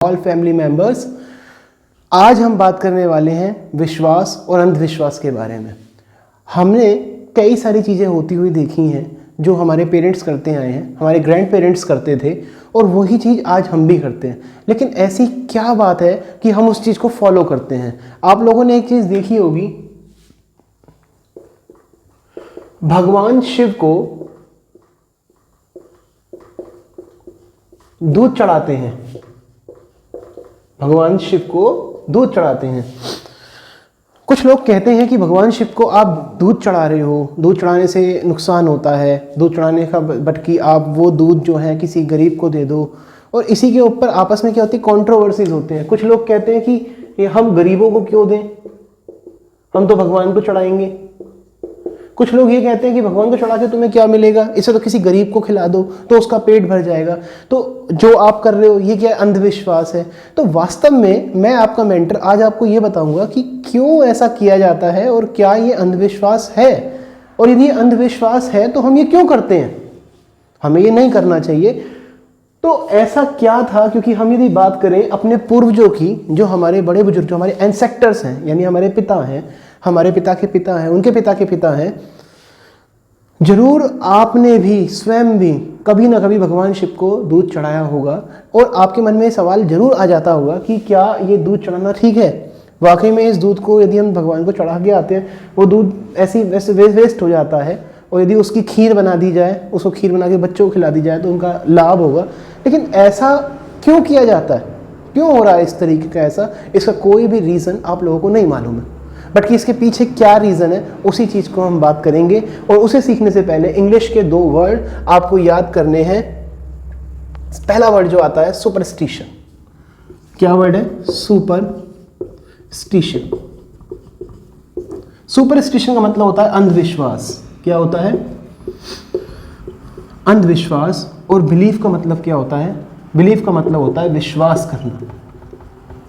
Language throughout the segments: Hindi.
All family members. आज हम बात करने वाले हैं विश्वास और अंधविश्वास के बारे में। हमने कई सारी चीज़ें होती हुई देखी हैं जो हमारे पेरेंट्स करते आए हैं, हमारे ग्रैंड पेरेंट्स करते थे और वही चीज़ आज हम भी करते हैं। लेकिन ऐसी क्या बात है कि हम उस चीज़ को फॉलो करते हैं? आप लोगों ने एक चीज़ देखी होगी, भगवान शिव को दूध चढ़ाते हैं। भगवान शिव को दूध चढ़ाते हैं। कुछ लोग कहते हैं कि भगवान शिव को आप दूध चढ़ा रहे हो, दूध चढ़ाने से नुकसान होता है, दूध चढ़ाने का बटकी आप वो दूध जो है किसी गरीब को दे दो। और इसी के ऊपर आपस में क्या होती है, कंट्रोवर्सीज होते हैं। कुछ लोग कहते हैं कि हम गरीबों को क्यों दें, हम तो भगवान को चढ़ाएंगे। कुछ लोग ये कहते हैं कि भगवान को चढ़ा के तुम्हें क्या मिलेगा, इसे तो किसी गरीब को खिला दो तो उसका पेट भर जाएगा। तो जो आप कर रहे हो ये क्या अंधविश्वास है? तो वास्तव में मैं आपका मेंटर आज आपको ये बताऊंगा कि क्यों ऐसा किया जाता है और क्या ये अंधविश्वास है, और यदि अंधविश्वास है तो हम ये क्यों करते हैं, हमें ये नहीं करना चाहिए। तो ऐसा क्या था? क्योंकि हम यदि बात करें अपने पूर्वजों की, जो हमारे बड़े बुजुर्ग, जो हमारे एंसेस्टर्स हैं, यानी हमारे पिता हैं, हमारे पिता के पिता हैं, उनके पिता के पिता हैं, जरूर आपने भी स्वयं भी कभी ना कभी भगवान शिव को दूध चढ़ाया होगा। और आपके मन में सवाल जरूर आ जाता होगा कि क्या ये दूध चढ़ाना ठीक है? वाकई में इस दूध को यदि हम भगवान को चढ़ा के आते हैं, वो दूध ऐसी वैसे वेस्ट हो जाता है, और यदि उसकी खीर बना दी जाए, उसको खीर बना के बच्चों को खिला दी जाए तो उनका लाभ होगा। लेकिन ऐसा क्यों किया जाता है, क्यों हो रहा है इस तरीके का ऐसा? इसका कोई भी रीज़न आप लोगों को नहीं मालूम है, बट कि इसके पीछे क्या रीज़न है उसी चीज़ को हम बात करेंगे। और उसे सीखने से पहले इंग्लिश के 2 वर्ड आपको याद करने हैं। पहला वर्ड जो आता है सुपरस्टिशन। क्या वर्ड है? सुपरस्टिशन। सुपरस्टिशन का मतलब होता है अंधविश्वास। क्या होता है? अंधविश्वास। और बिलीफ का मतलब क्या होता है? बिलीफ का मतलब होता है विश्वास करना।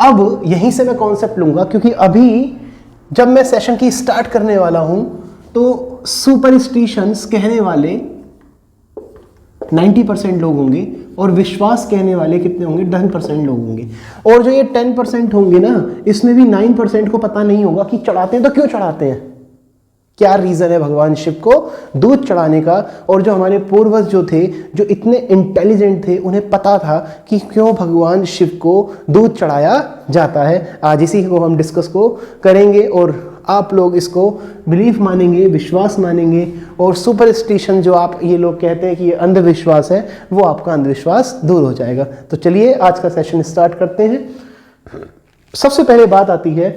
अब यहीं से मैं कॉन्सेप्ट लूंगा, क्योंकि अभी जब मैं सेशन की स्टार्ट करने वाला हूं तो सुपरस्टिशंस कहने वाले 90% लोग होंगे और विश्वास कहने वाले कितने होंगे? 10% लोग होंगे। और जो ये 10% होंगे ना, इसमें भी 9% को पता नहीं होगा कि चढ़ाते हैं तो क्यों चढ़ाते हैं, क्या रीज़न है भगवान शिव को दूध चढ़ाने का। और जो हमारे पूर्वज जो थे, जो इतने इंटेलिजेंट थे, उन्हें पता था कि क्यों भगवान शिव को दूध चढ़ाया जाता है। आज इसी को हम डिस्कस को करेंगे और आप लोग इसको बिलीफ मानेंगे, विश्वास मानेंगे। और सुपरस्टिशन जो आप ये लोग कहते हैं कि ये अंधविश्वास है, वो आपका अंधविश्वास दूर हो जाएगा। तो चलिए आज का सेशन स्टार्ट करते हैं। सबसे पहले बात आती है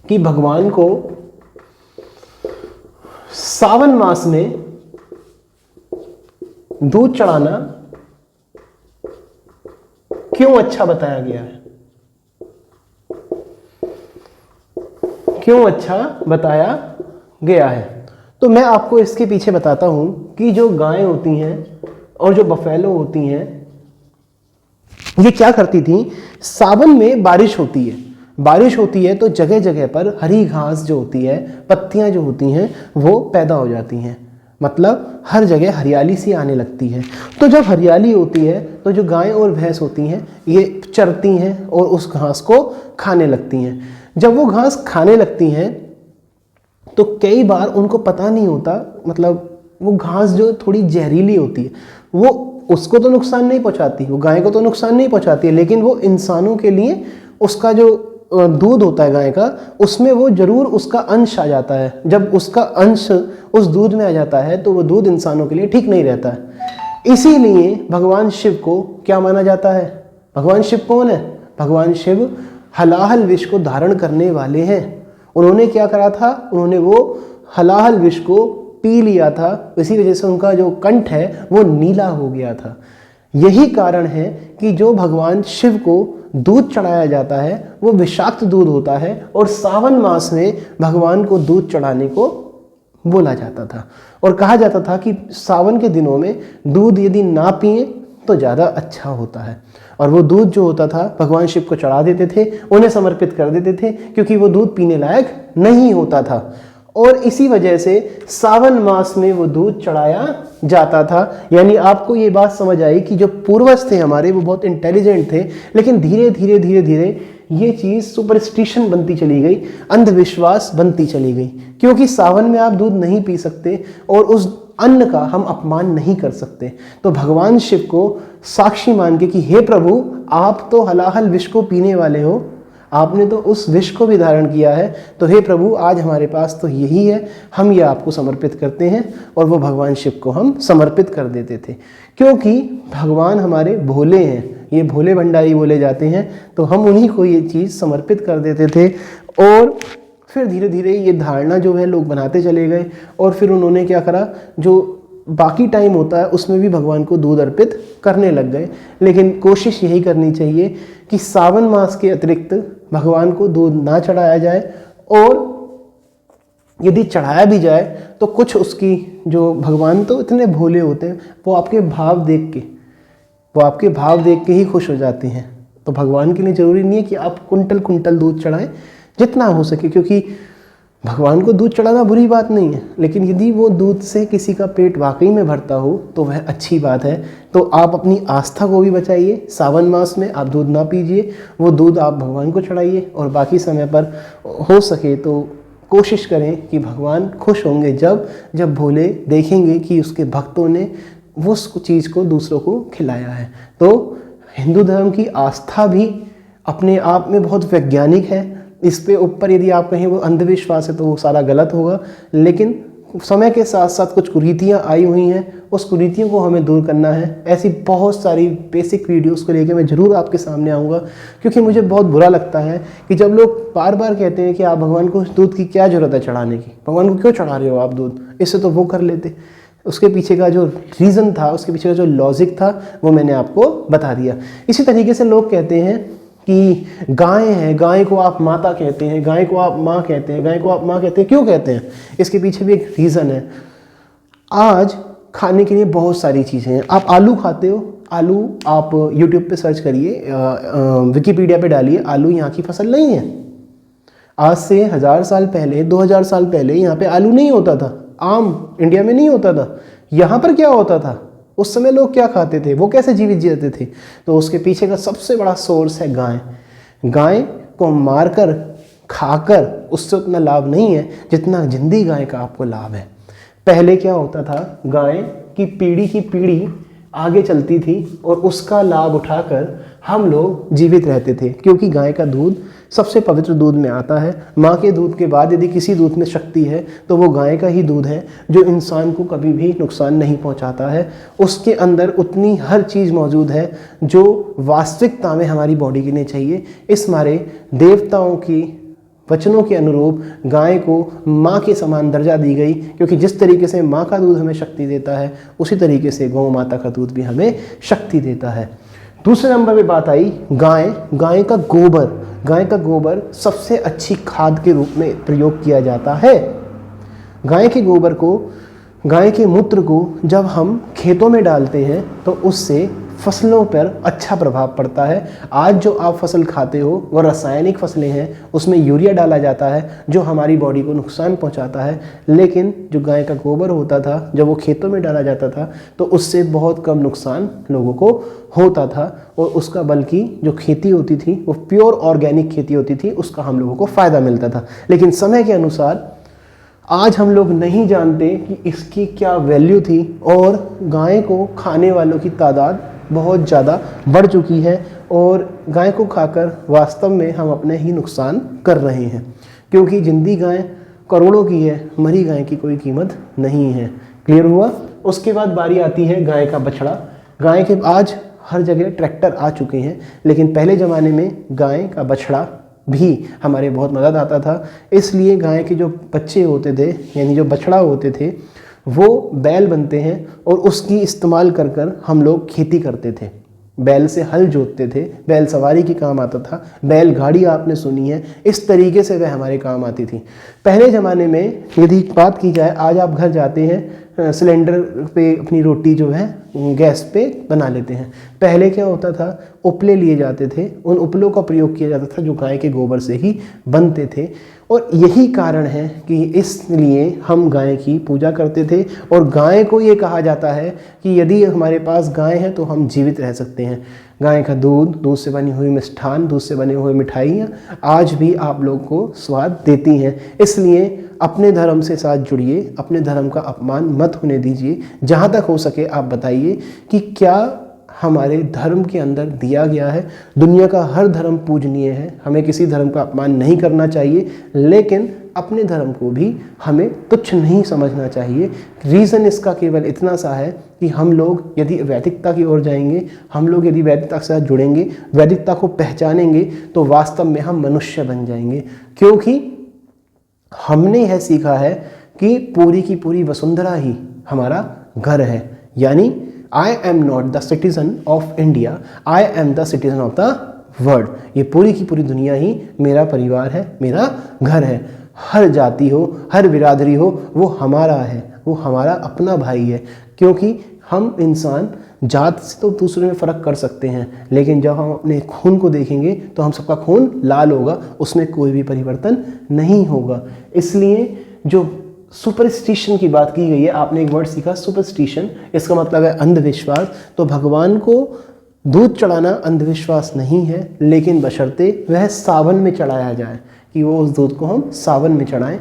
कि भगवान को सावन मास में दूध चढ़ाना क्यों अच्छा बताया गया है? क्यों अच्छा बताया गया है? तो मैं आपको इसके पीछे बताता हूं कि जो गायें होती हैं और जो बफेलो होती हैं, ये क्या करती थी? सावन में बारिश होती है, बारिश होती है तो जगह जगह पर हरी घास जो होती है, पत्तियां जो होती हैं, वो पैदा हो जाती हैं। मतलब हर जगह हरियाली सी आने लगती है। तो जब हरियाली होती है तो जो गाय और भैंस होती हैं ये चरती हैं और उस घास को खाने लगती हैं। जब वो घास खाने लगती हैं तो कई बार उनको पता नहीं होता, मतलब वो घास जो थोड़ी जहरीली होती है, वो उसको तो नुकसान नहीं पहुंचाती, वो गाय को तो नुकसान नहीं पहुंचाती है, लेकिन वो इंसानों के लिए उसका जो दूध होता है गाय का, उसमें वो जरूर उसका अंश आ जाता है। जब उसका अंश उस दूध में आ जाता है तो वो दूध इंसानों के लिए ठीक नहीं रहता है। इसीलिए भगवान शिव को क्या माना जाता है? भगवान शिव कौन है? भगवान शिव हलाहल विष को धारण करने वाले हैं। उन्होंने क्या करा था? उन्होंने वो हलाहल विष को पी लिया था, इसी वजह से उनका जो कंठ है वो नीला हो गया था। यही कारण है कि जो भगवान शिव को दूध चढ़ाया जाता है वो विषाक्त दूध होता है, और सावन मास में भगवान को दूध चढ़ाने को बोला जाता था। और कहा जाता था कि सावन के दिनों में दूध यदि ना पिए तो ज़्यादा अच्छा होता है। और वो दूध जो होता था भगवान शिव को चढ़ा देते थे, उन्हें समर्पित कर देते थे, क्योंकि वो दूध पीने लायक नहीं होता था। और इसी वजह से सावन मास में वो दूध चढ़ाया जाता था। यानी आपको ये बात समझ आई कि जो पूर्वज थे हमारे वो बहुत इंटेलिजेंट थे, लेकिन धीरे धीरे धीरे धीरे ये चीज़ सुपरस्टिशन बनती चली गई, अंधविश्वास बनती चली गई, क्योंकि सावन में आप दूध नहीं पी सकते और उस अन्न का हम अपमान नहीं कर सकते। तो भगवान शिव को साक्षी मान के कि हे प्रभु, आप तो हलाहल विष को पीने वाले हो, आपने तो उस विष को भी धारण किया है, तो हे प्रभु आज हमारे पास तो यही है, हम ये आपको समर्पित करते हैं। और वो भगवान शिव को हम समर्पित कर देते थे, क्योंकि भगवान हमारे भोले हैं, ये भोले भंडारी बोले जाते हैं, तो हम उन्हीं को ये चीज़ समर्पित कर देते थे। और फिर धीरे धीरे ये धारणा जो है लोग बनाते चले गए, और फिर उन्होंने क्या करा, जो बाकी टाइम होता है उसमें भी भगवान को दूध अर्पित करने लग गए। लेकिन कोशिश यही करनी चाहिए कि सावन मास के अतिरिक्त भगवान को दूध ना चढ़ाया जाए, और यदि चढ़ाया भी जाए तो कुछ उसकी, जो भगवान तो इतने भोले होते हैं, वो आपके भाव देख के ही खुश हो जाते हैं। तो भगवान के लिए ज़रूरी नहीं है कि आप कुंटल कुंटल दूध चढ़ाएं, जितना हो सके, क्योंकि भगवान को दूध चढ़ाना बुरी बात नहीं है, लेकिन यदि वो दूध से किसी का पेट वाकई में भरता हो तो वह अच्छी बात है। तो आप अपनी आस्था को भी बचाइए, सावन मास में आप दूध ना पीजिए, वो दूध आप भगवान को चढ़ाइए, और बाकी समय पर हो सके तो कोशिश करें कि भगवान खुश होंगे जब भोले देखेंगे कि उसके भक्तों ने वो उस चीज़ को दूसरों को खिलाया है। तो हिंदू धर्म की आस्था भी अपने आप में बहुत वैज्ञानिक है। इस पे ऊपर यदि आप कहें वो अंधविश्वास है तो वो सारा गलत होगा, लेकिन समय के साथ साथ कुछ कुरीतियाँ आई हुई हैं, उस कुरीतियों को हमें दूर करना है। ऐसी बहुत सारी बेसिक वीडियोस को लेकर मैं ज़रूर आपके सामने आऊँगा, क्योंकि मुझे बहुत बुरा लगता है कि जब लोग बार बार कहते हैं कि आप भगवान को दूध की क्या ज़रूरत है चढ़ाने की, भगवान को क्यों चढ़ा रहे हो आप दूध, इससे तो वो कर लेते। उसके पीछे का जो रीज़न था, उसके पीछे का जो लॉजिक था, वो मैंने आपको बता दिया। इसी तरीके से लोग कहते हैं कि गाय है, गाय को आप माता कहते हैं, गाय को आप माँ कहते हैं, गाय को आप माँ कहते हैं, क्यों कहते हैं? इसके पीछे भी एक रीज़न है। आज खाने के लिए बहुत सारी चीज़ें हैं। आप आलू खाते हो, आलू आप यूट्यूब पे सर्च करिए, विकिपीडिया पे डालिए, आलू यहाँ की फसल नहीं है। आज से 1000 साल पहले, 2000 साल पहले यहाँ पे आलू नहीं होता था, आम इंडिया में नहीं होता था। यहाँ पर क्या होता था, उस समय लोग क्या खाते थे, वो कैसे जीवित जीते थे? तो उसके पीछे का सबसे बड़ा सोर्स है गाय। गाय को मारकर खाकर उससे उतना लाभ नहीं है जितना जिंदी गाय का आपको लाभ है। पहले क्या होता था, गाय की पीढ़ी आगे चलती थी और उसका लाभ उठाकर हम लोग जीवित रहते थे, क्योंकि गाय का दूध सबसे पवित्र दूध में आता है। माँ के दूध के बाद यदि किसी दूध में शक्ति है तो वो गाय का ही दूध है, जो इंसान को कभी भी नुकसान नहीं पहुँचाता है। उसके अंदर उतनी हर चीज़ मौजूद है जो वास्तविकता में हमारी बॉडी के लिए चाहिए। इस मारे देवताओं की वचनों के अनुरूप गाय को माँ के समान दर्जा दी गई, क्योंकि जिस तरीके से माँ का दूध हमें शक्ति देता है, उसी तरीके से गौ माता का दूध भी हमें शक्ति देता है। दूसरे नंबर पे बात आई गाय का गोबर। गाय का गोबर सबसे अच्छी खाद के रूप में प्रयोग किया जाता है। गाय के गोबर को, गाय के मूत्र को जब हम खेतों में डालते हैं तो उससे फसलों पर अच्छा प्रभाव पड़ता है। आज जो आप फसल खाते हो वो रासायनिक फसलें हैं, उसमें यूरिया डाला जाता है जो हमारी बॉडी को नुकसान पहुंचाता है। लेकिन जो गाय का गोबर होता था, जब वो खेतों में डाला जाता था तो उससे बहुत कम नुकसान लोगों को होता था, और उसका बल्कि जो खेती होती थी वो प्योर ऑर्गेनिक खेती होती थी, उसका हम लोगों को फ़ायदा मिलता था। लेकिन समय के अनुसार आज हम लोग नहीं जानते कि इसकी क्या वैल्यू थी, और गाय को खाने वालों की तादाद बहुत ज़्यादा बढ़ चुकी है, और गाय को खाकर वास्तव में हम अपने ही नुकसान कर रहे हैं, क्योंकि जिंदी गाय करोड़ों की है, मरी गाय की कोई कीमत नहीं है। क्लियर हुआ? उसके बाद बारी आती है गाय का बछड़ा। गाय के आज हर जगह ट्रैक्टर आ चुके हैं, लेकिन पहले ज़माने में गाय का बछड़ा भी हमारे बहुत मदद आता था। इसलिए गाय के जो बच्चे होते थे, यानी जो बछड़ा होते थे, वो बैल बनते हैं, और उसकी इस्तेमाल कर कर हम लोग खेती करते थे। बैल से हल जोतते थे, बैल सवारी की काम आता था, बैल गाड़ी आपने सुनी है, इस तरीके से वह हमारे काम आती थी। पहले ज़माने में यदि बात की जाए, आज आप घर जाते हैं सिलेंडर पे अपनी रोटी जो है गैस पे बना लेते हैं। पहले क्या होता था, उपले लिए जाते थे, उन उपलों का प्रयोग किया जाता था जो गाय के गोबर से ही बनते थे। और यही कारण है कि इसलिए हम गाय की पूजा करते थे। और गाय को ये कहा जाता है कि यदि हमारे पास गाय है तो हम जीवित रह सकते हैं। गाय का दूध, दूध से बनी हुई मिष्ठान, दूध से बने हुए मिठाइयाँ आज भी आप लोग को स्वाद देती हैं। इसलिए अपने धर्म से साथ जुड़िए, अपने धर्म का अपमान मत होने दीजिए। जहाँ तक हो सके आप बताइए कि क्या हमारे धर्म के अंदर दिया गया है। दुनिया का हर धर्म पूजनीय है, हमें किसी धर्म का अपमान नहीं करना चाहिए, लेकिन अपने धर्म को भी हमें तुच्छ नहीं समझना चाहिए। रीज़न इसका केवल इतना सा है कि हम लोग यदि वैदिकता की ओर जाएंगे, हम लोग यदि वैदिकता के साथ जुड़ेंगे, वैदिकता को पहचानेंगे, तो वास्तव में हम मनुष्य बन जाएंगे। क्योंकि हमने यह सीखा है कि पूरी की पूरी वसुंधरा ही हमारा घर है। यानी I am not the citizen of India, I am the citizen of the world. ये पूरी की पूरी दुनिया ही मेरा परिवार है, मेरा घर है। हर जाति हो, हर बिरादरी हो, वो हमारा है, वो हमारा अपना भाई है। क्योंकि हम इंसान जात से तो दूसरे में फ़र्क कर सकते हैं, लेकिन जब हम अपने खून को देखेंगे तो हम सबका खून लाल होगा, उसमें कोई भी परिवर्तन नहीं होगा। इसलिए जो सुपरस्टिशन की बात की गई है, आपने एक वर्ड सीखा सुपरस्टिशन, इसका मतलब है अंधविश्वास। तो भगवान को दूध चढ़ाना अंधविश्वास नहीं है, लेकिन बशर्ते वह सावन में चढ़ाया जाए, कि वो उस दूध को हम सावन में चढ़ाएं।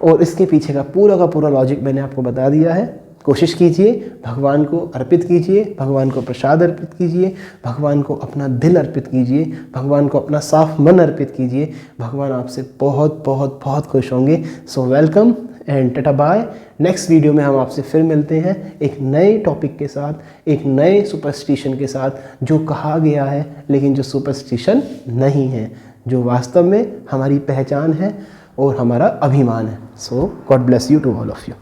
और इसके पीछे का पूरा लॉजिक मैंने आपको बता दिया है। कोशिश कीजिए, भगवान को अर्पित कीजिए, भगवान को प्रसाद अर्पित कीजिए, भगवान को अपना दिल अर्पित कीजिए, भगवान को अपना साफ मन अर्पित कीजिए। भगवान आपसे बहुत बहुत बहुत खुश होंगे। So welcome and tata bye. Next video में हम आपसे फिर मिलते हैं एक नए टॉपिक के साथ, एक नए सुपरस्टिशन के साथ, जो कहा गया है लेकिन जो सुपरस्टिशन नहीं है, जो वास्तव में हमारी पहचान है और हमारा अभिमान है। So God bless you to all of you.